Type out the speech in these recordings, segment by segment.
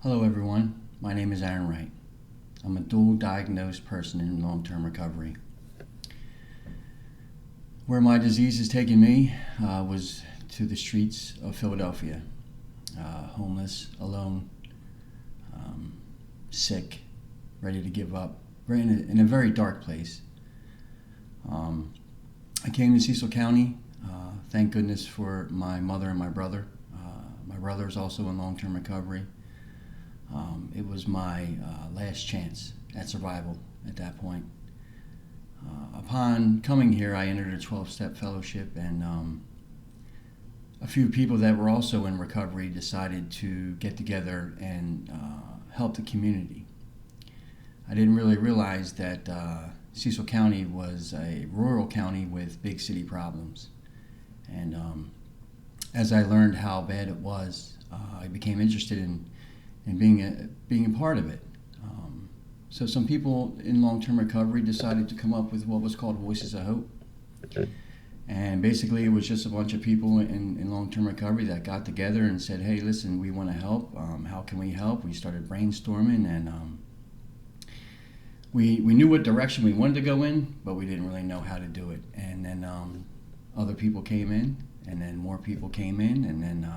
Hello everyone, my name is Wright. I'm a dual diagnosed person in long-term recovery. Where my disease has taken me was to the streets of Philadelphia, homeless, alone, sick, ready to give up, in a very dark place. I came to Cecil County, thank goodness for my mother and my brother. My brother is also in long-term recovery. It was my last chance at survival at that point. Upon coming here, I entered a 12-step fellowship, and a few people that were also in recovery decided to get together and help the community. I didn't really realize that Cecil County was a rural county with big city problems. And as I learned how bad it was, I became interested in being a part of it. So some people in long-term recovery decided to come up with what was called Voices of Hope. Okay. And basically it was just a bunch of people in long-term recovery that got together and said, hey, listen, we want to help. How can we help? We started brainstorming, and we knew what direction we wanted to go in, but we didn't really know how to do it. And then other people came in, and then more people came in, and then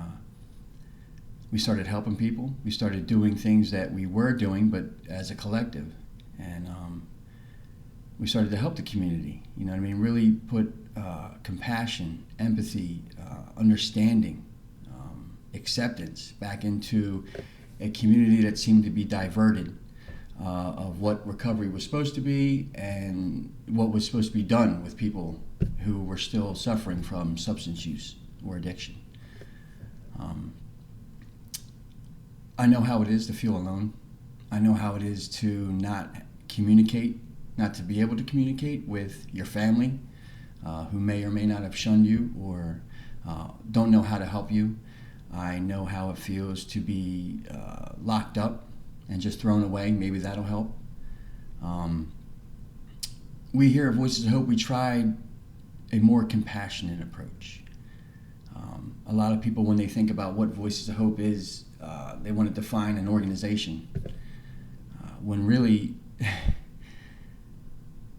we started helping people. We started doing things that we were doing, but as a collective. And we started to help the community, you know what I mean? Really put compassion, empathy, understanding, acceptance back into a community that seemed to be diverted of what recovery was supposed to be and what was supposed to be done with people who were still suffering from substance use or addiction. I know how it is to feel alone. I know how it is to not communicate, not to be able to communicate with your family, who may or may not have shunned you or don't know how to help you. I know how it feels to be locked up and just thrown away. Maybe that'll help. We here at Voices of Hope, we tried a more compassionate approach. A lot of people, when they think about what Voices of Hope is, they want to define an organization, when really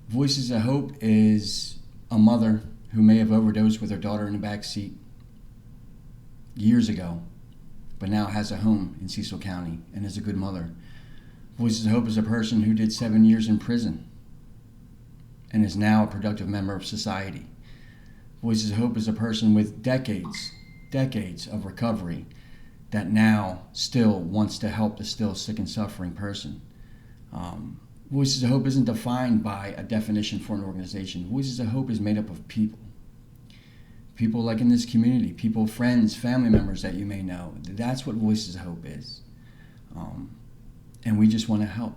Voices of Hope is a mother who may have overdosed with her daughter in the back seat years ago, but now has a home in Cecil County and is a good mother. Voices of Hope is a person who did 7 years in prison and is now a productive member of society. Voices of Hope is a person with decades of recovery that now still wants to help the still sick and suffering person. Voices of Hope isn't defined by a definition for an organization. Voices of Hope is made up of people. People like in this community, people, friends, family members that you may know. That's what Voices of Hope is. And we just want to help.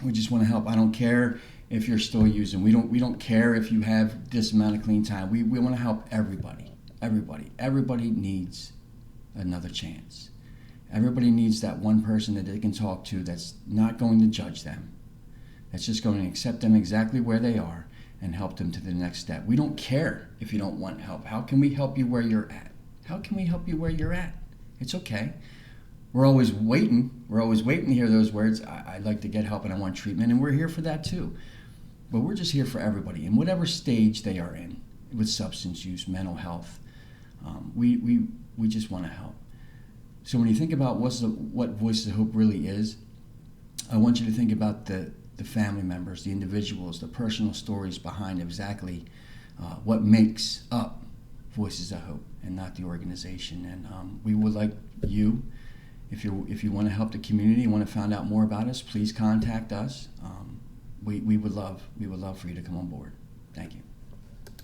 We just want to help. I don't care if you're still using. We don't care if you have this amount of clean time. We want to help everybody. Everybody needs another chance. Everybody needs that one person that they can talk to that's not going to judge them, that's just going to accept them exactly where they are and help them to the next step. We don't care if you don't want help. How can we help you where you're at? How can we help you where you're at? It's okay. We're always waiting. We're always waiting to hear those words. I'd like to get help and I want treatment, and we're here for that too. But we're just here for everybody in whatever stage they are in with substance use, mental health. We just want to help. So when you think about what Voices of Hope really is, I want you to think about the family members, the individuals, the personal stories behind exactly what makes up Voices of Hope and not the organization. And we would like you, if you want to help the community, want to find out more about us, please contact us. We would love for you to come on board. Thank you.